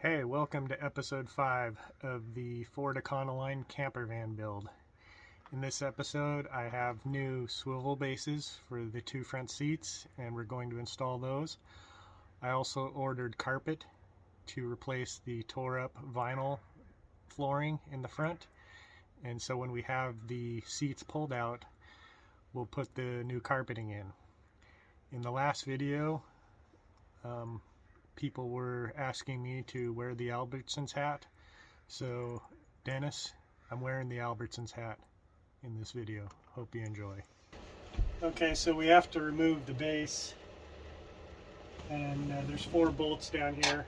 Hey, welcome to episode 5 of the Ford Econoline camper van build. In this episode, I have new swivel bases for the two front seats, and we're going to install those. I also ordered carpet to replace the tore up vinyl flooring in the front, and so when we have the seats pulled out, we'll put the new carpeting in. In the last video, people were asking me to wear the Albertsons hat. So, Dennis, I'm wearing the Albertsons hat in this video. Hope you enjoy. Okay, so we have to remove the base. And there's 4 bolts down here,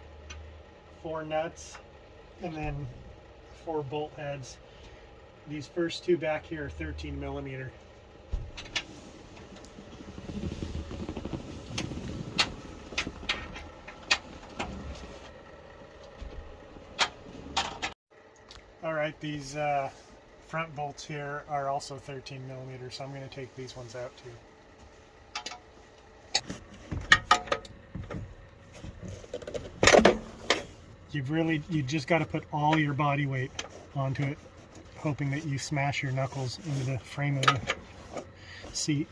4 nuts, and then 4 bolt heads. These first 2 back here are 13 millimeter. Alright, these front bolts here are also 13 millimeter, so I'm going to take these ones out too. You just got to put all your body weight onto it, hoping that you smash your knuckles into the frame of the seat.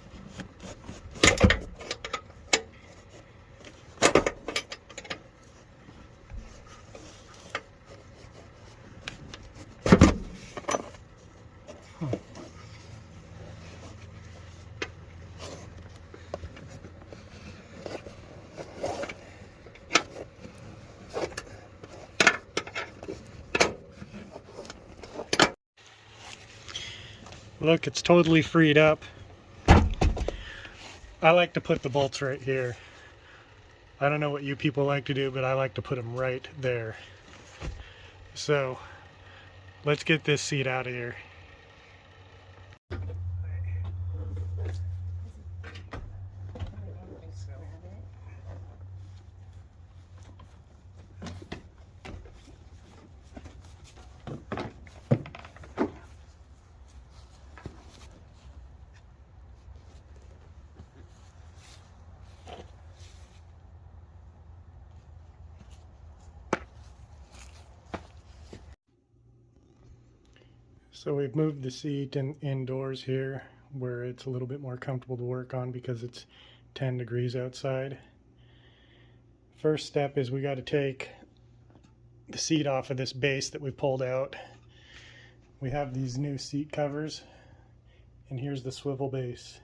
Look, it's totally freed up. I like to put the bolts right here. I don't know what you people like to do, but I like to put them right there. So, let's get this seat out of here. So we've moved the seat indoors here where it's a little bit more comfortable to work on because it's 10 degrees outside. First step is we got to take the seat off of this base that we pulled out. We have these new seat covers, and here's the swivel base.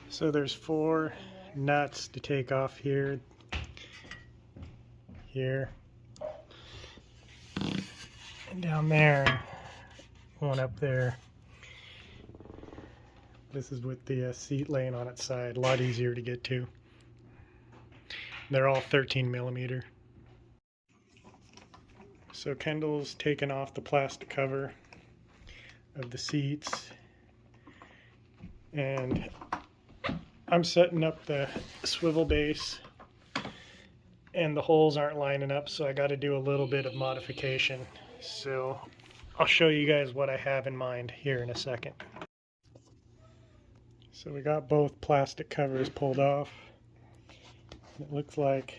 So there's 4 nuts to take off here, and down there, and one up there. This is with the seat laying on its side, a lot easier to get to. They're all 13 millimeter. So Kendall's taken off the plastic cover of the seats, and I'm setting up the swivel base, and the holes aren't lining up, so I got to do a little bit of modification. So I'll show you guys what I have in mind here in a second. So we got both plastic covers pulled off. It looks like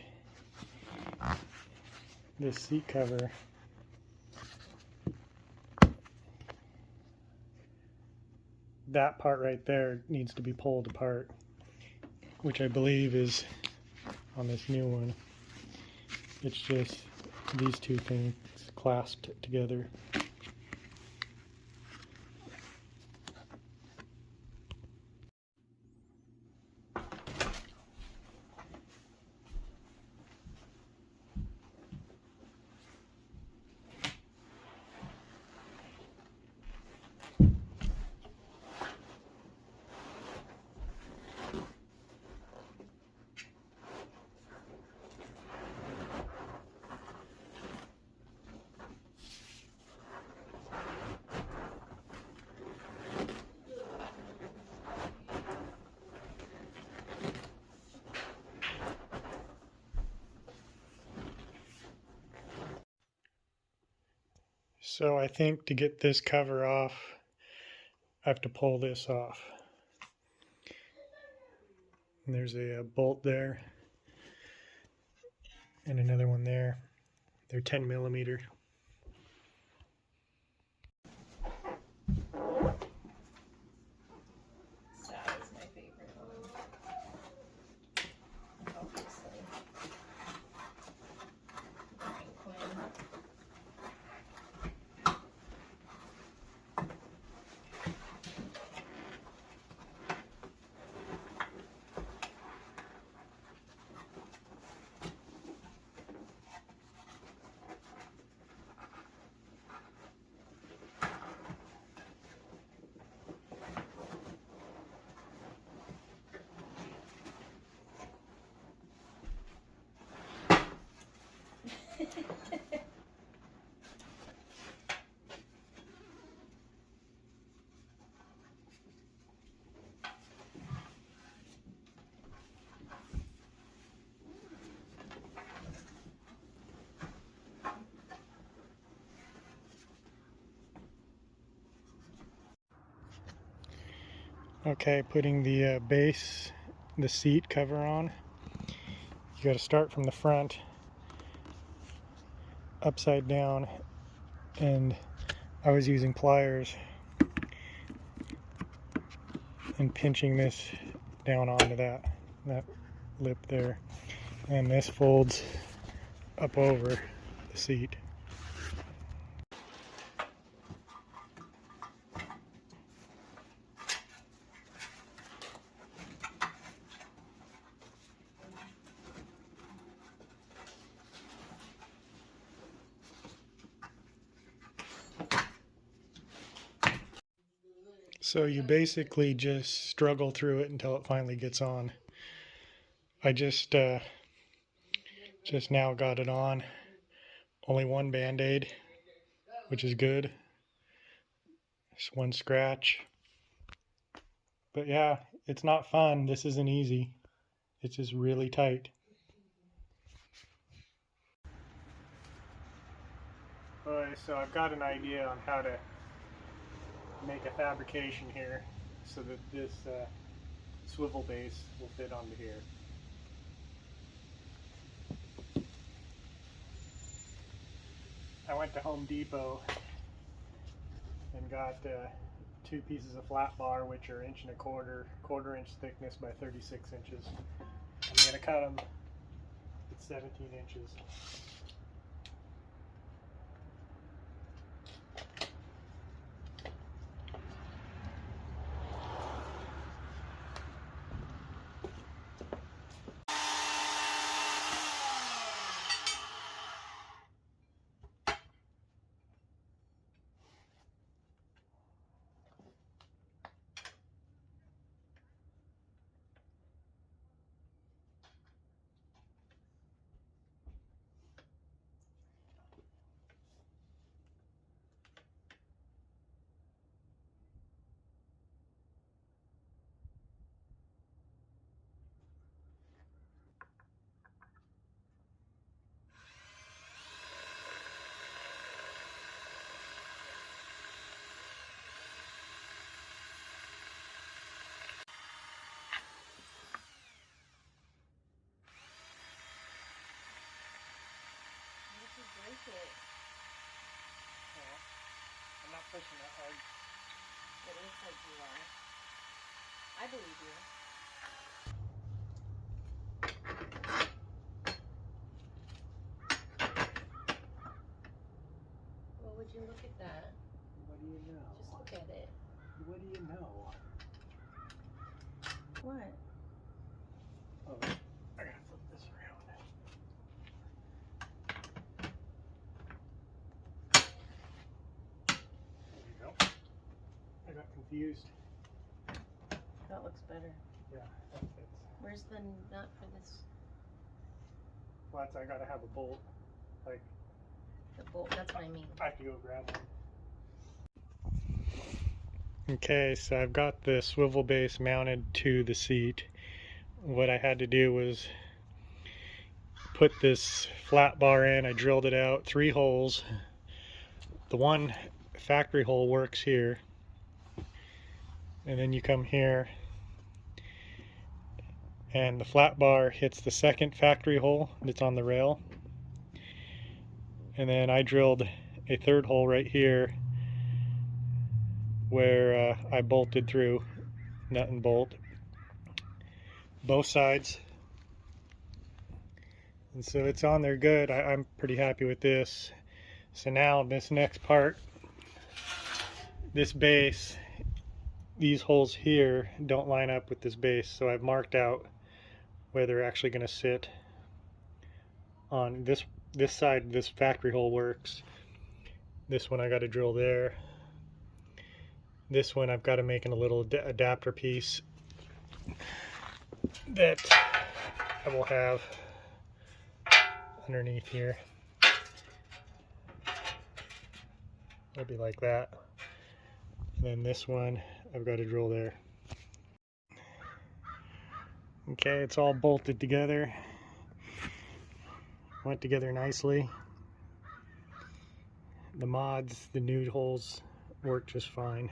this seat cover that part right there needs to be pulled apart, which I believe is on this new one. It's just these 2 things clasped together. So I think to get this cover off, I have to pull this off. And there's a bolt there and another one there. They're 10 millimeter. That is my favorite one. Obviously. Franklin. Okay, putting the base, the seat cover on. You got to start from the front, upside down, and I was using pliers and pinching this down onto that lip there, and this folds up over the seat. So you basically just struggle through it until it finally gets on. I just now got it on. Only one band-aid, which is good. Just one scratch. But yeah, it's not fun. This isn't easy. It's just really tight. Alright, so I've got an idea on how to make a fabrication here so that this swivel base will fit onto here. I went to Home Depot and got 2 pieces of flat bar, which are 1 1/4, quarter-inch thickness by 36 inches. I'm going to cut them at 17 inches. Break it. Yeah, I'm not pushing that hard. It looks like you are. I believe you. Well, would you look at that? What do you know? Just look at it. What do you know? What? Oh, I gotta flip this around. There you go. I got confused. That looks better. Yeah, that fits. Where's the nut for this? Well, I gotta have a bolt. Like, The bolt, that's what I mean. I have to go grab one. Okay, so I've got the swivel base mounted to the seat. What I had to do was put this flat bar in. I drilled it out, 3 holes. The one factory hole works here. And then you come here and the flat bar hits the second factory hole that's on the rail. And then I drilled a third hole right here where I bolted through, nut and bolt, both sides. And so it's on there good. I'm pretty happy with this. So now this next part, this base, these holes here don't line up with this base, so I've marked out where they're actually going to sit. On this side, this factory hole works. This one I got to drill there. This one I've got to make in a little adapter piece that I will have underneath here. It'll be like that. And then this one I've got to drill there. Okay, it's all bolted together. Went together nicely. The mods, the new holes work just fine.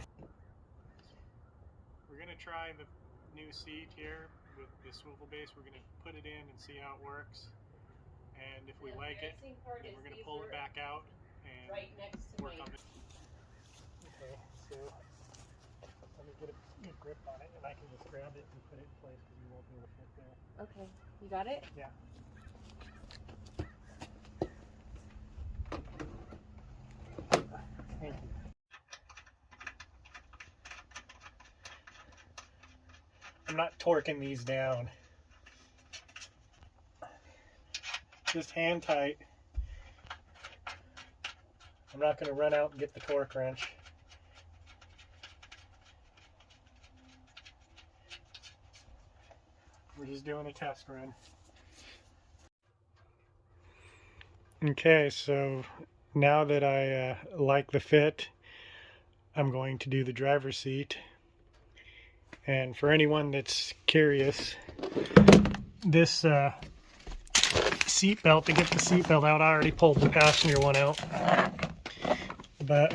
We're going to try the new seat here with the swivel base. We're going to put it in and see how it works. And if we like it, then we're going to pull it back out and work on it. Okay, so let me get a good grip on it, and I can just grab it and put it in place because you won't be able to fit there. Okay, you got it? Yeah. Thank you. I'm not torquing these down. Just hand tight. I'm not going to run out and get the torque wrench. We're just doing a test run. Okay, so now that I like the fit, I'm going to do the driver's seat. And for anyone that's curious, this seat belt, to get the seat belt out, I already pulled the passenger one out. But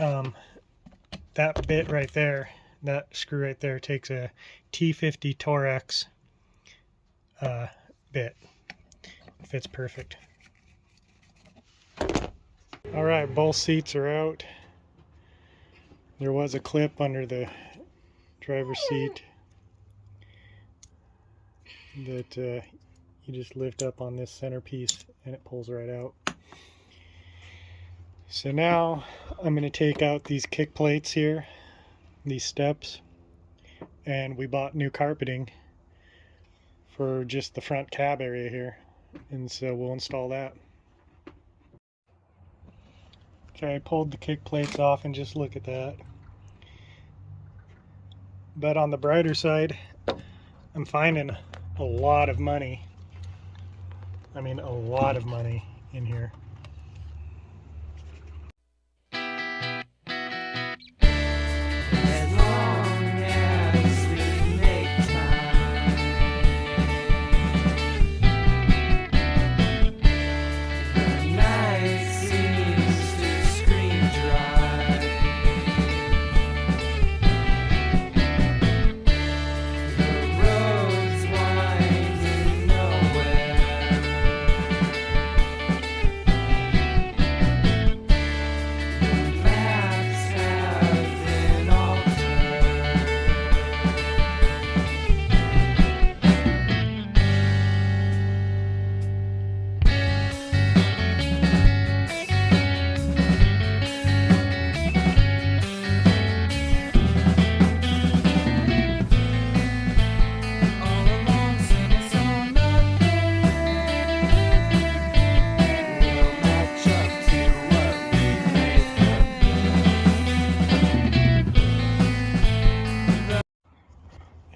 that bit right there, that screw right there, takes a T50 Torex bit. It fits perfect. Alright, both seats are out. There was a clip under the driver's seat that you just lift up on this centerpiece and it pulls right out. So now I'm going to take out these kick plates here, these steps, and we bought new carpeting for just the front cab area here, and so we'll install that. Okay, I pulled the kick plates off, and just look at that. But on the brighter side, I'm finding a lot of money. I mean, a lot of money in here.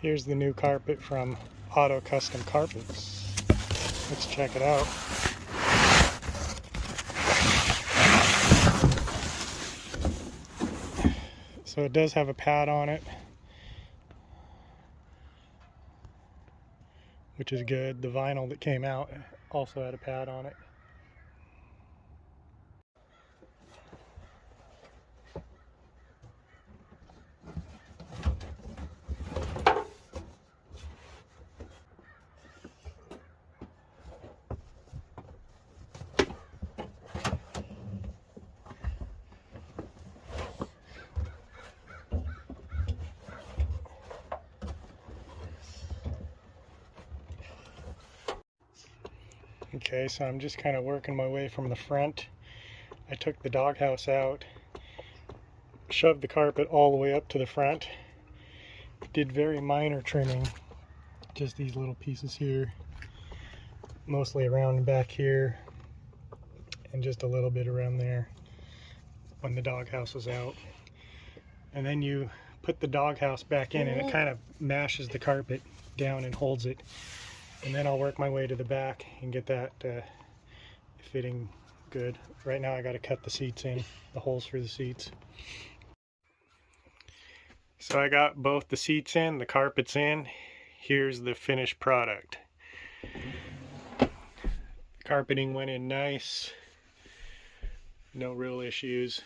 Here's the new carpet from Auto Custom Carpets. Let's check it out. So it does have a pad on it, which is good. The vinyl that came out also had a pad on it. Okay, so I'm just kind of working my way from the front. I took the doghouse out, shoved the carpet all the way up to the front, did very minor trimming, just these little pieces here, mostly around and back here, and just a little bit around there when the doghouse was out. And then you put the doghouse back in and it kind of mashes the carpet down and holds it. And then I'll work my way to the back and get that fitting good. Right now I got to cut the seats in, the holes for the seats. So I got both the seats in, the carpet's in. Here's the finished product. The carpeting went in nice, no real issues.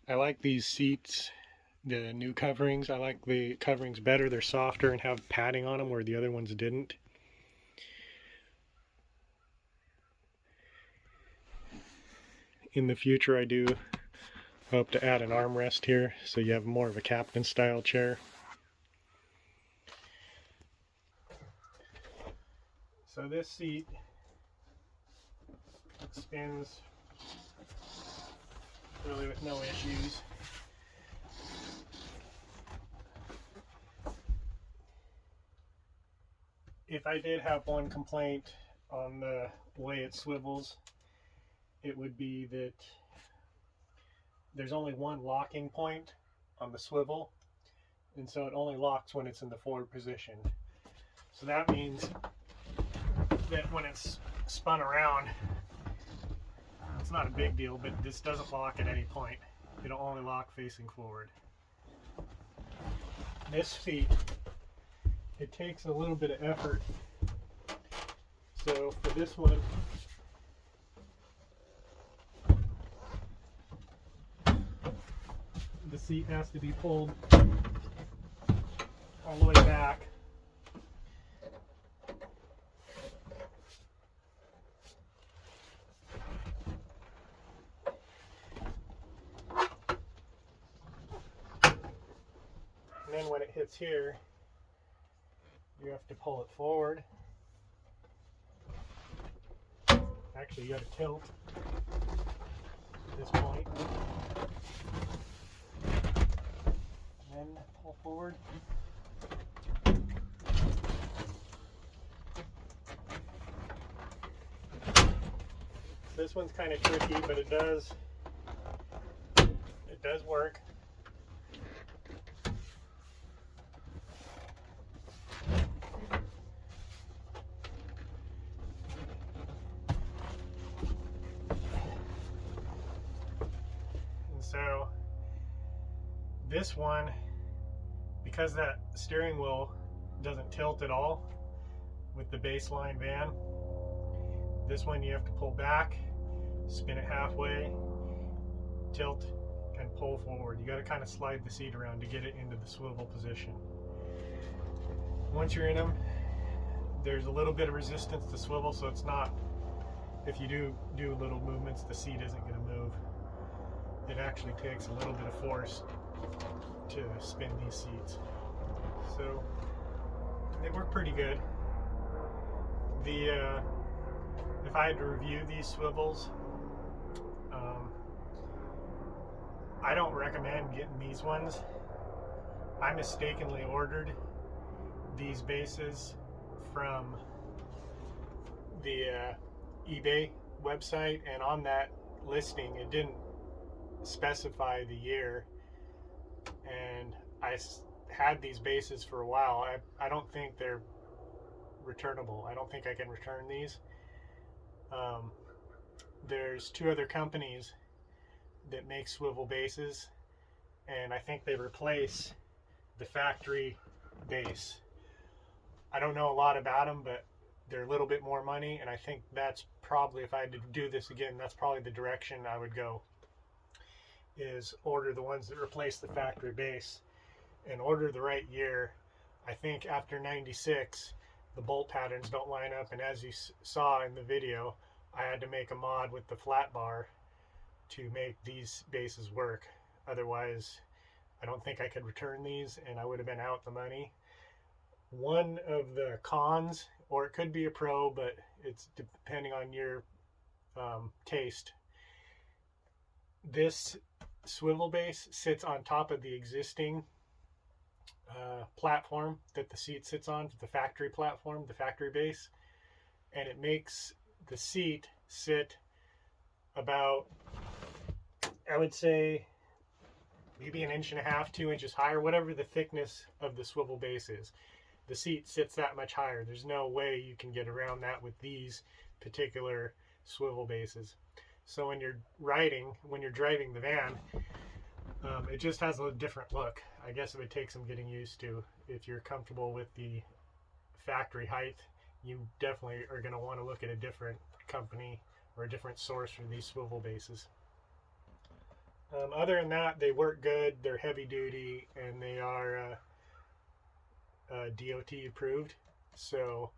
I like these seats, the new coverings. I like the coverings better. They're softer and have padding on them where the other ones didn't. In the future, I do hope to add an armrest here so you have more of a captain style chair. So this seat spins really with no issues. If I did have one complaint on the way it swivels, it would be that there's only one locking point on the swivel, and so it only locks when it's in the forward position. So that means that when it's spun around, it's not a big deal, but this doesn't lock at any point. It'll only lock facing forward. This seat, it takes a little bit of effort. So for this one, the seat has to be pulled all the way back. And then when it hits here, you have to pull it forward. Actually, you got to tilt at this point. And then pull forward. This one's kind of tricky, but it does work. So this one, because that steering wheel doesn't tilt at all with the baseline van, this one you have to pull back, spin it halfway, tilt, and pull forward. You got to kind of slide the seat around to get it into the swivel position. Once you're in them, there's a little bit of resistance to swivel, so it's not, if you do little movements, the seat isn't going to move. It actually takes a little bit of force to spin these seats. So they work pretty good. If I had to review these swivels, I don't recommend getting these ones. I mistakenly ordered these bases from the eBay website, and on that listing it didn't specify the year, and I had these bases for a while. I don't think they're returnable. I don't think I can return these. There's two other companies that make swivel bases, and I think they replace the factory base. I don't know a lot about them, but they're a little bit more money, and I think that's probably, if I had to do this again, that's probably the direction I would go, is order the ones that replace the factory base and order the right year. I think after 96 the bolt patterns don't line up, and as you saw in the video, I had to make a mod with the flat bar to make these bases work. Otherwise, I don't think I could return these and I would have been out the money. One of the cons, or it could be a pro, but it's depending on your taste. This swivel base sits on top of the existing platform that the seat sits on, the factory platform, the factory base, and it makes the seat sit about, I would say, maybe 1.5 inches, 2 inches higher, whatever the thickness of the swivel base is. The seat sits that much higher. There's no way you can get around that with these particular swivel bases. So when you're driving the van, it just has a different look. I guess it would take some getting used to. If you're comfortable with the factory height, you definitely are going to want to look at a different company or a different source for these swivel bases. Other than that, they work good. They're heavy duty and they are DOT approved. So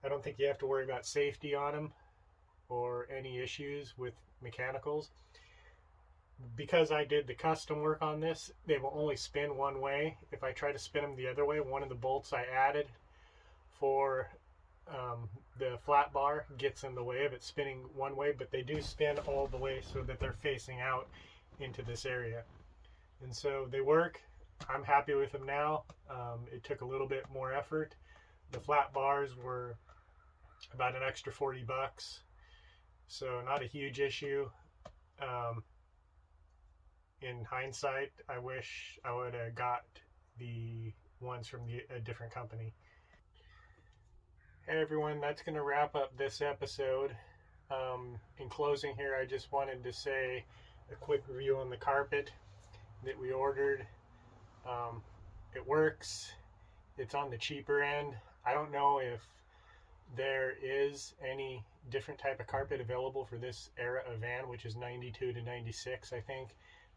I don't think you have to worry about safety on them or any issues with mechanicals. Because I did the custom work on this, they will only spin one way. If I try to spin them the other way, one of the bolts I added for the flat bar gets in the way of it spinning one way, but they do spin all the way so that they're facing out into this area. And so they work. I'm happy with them now. It took a little bit more effort. The flat bars were about an extra $40, so not a huge issue. In hindsight, I wish I would have got the ones from a different company. Hey everyone, that's going to wrap up this episode. In closing here, I just wanted to say a quick review on the carpet that we ordered. It works. It's on the cheaper end. I don't know if there is any different type of carpet available for this era of van, which is 92 to 96, I think.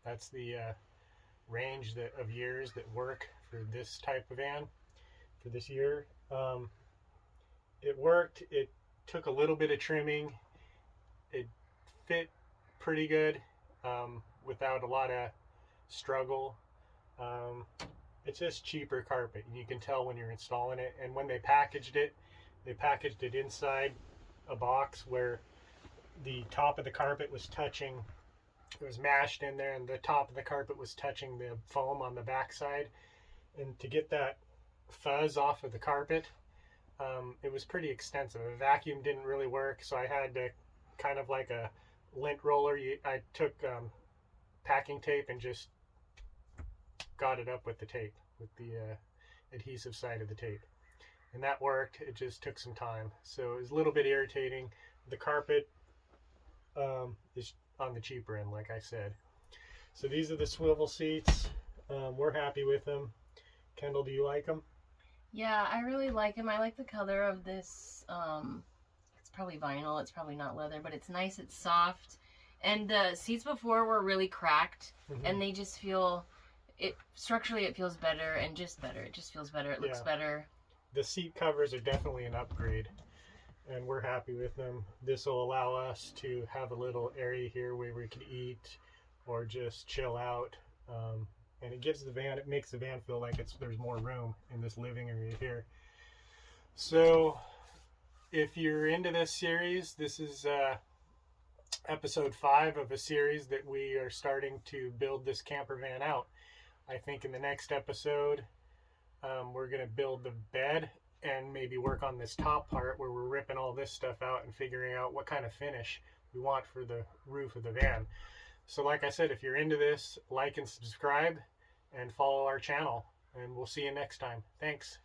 That's the range of years that work for this type of van for this year. It worked. It took a little bit of trimming. It fit pretty good without a lot of struggle. It's just cheaper carpet, and you can tell when you're installing it. And when they packaged it inside a box where the top of the carpet was touching. It was mashed in there, and the top of the carpet was touching the foam on the back side. And to get that fuzz off of the carpet, it was pretty extensive. A vacuum didn't really work, so I had to, kind of like a lint roller, I took packing tape and just got it up with the tape, with the adhesive side of the tape. And that worked. It just took some time. So it was a little bit irritating. The carpet is on the cheaper end, like I said. So these are the swivel seats. We're happy with them. Kendall, do you like them? Yeah, I really like them. I like the color of this. It's probably vinyl. It's probably not leather, but it's nice. It's soft. And the seats before were really cracked, and they just feel, structurally it feels better and just better. It just feels better. It looks better. The seat covers are definitely an upgrade, and we're happy with them. This will allow us to have a little area here where we can eat or just chill out. And it makes the van feel like there's more room in this living area here. So if you're into this series, this is episode 5 of a series that we are starting to build this camper van out. I think in the next episode, we're going to build the bed and maybe work on this top part where we're ripping all this stuff out and figuring out what kind of finish we want for the roof of the van. So like I said, if you're into this, like and subscribe and follow our channel, and we'll see you next time. Thanks.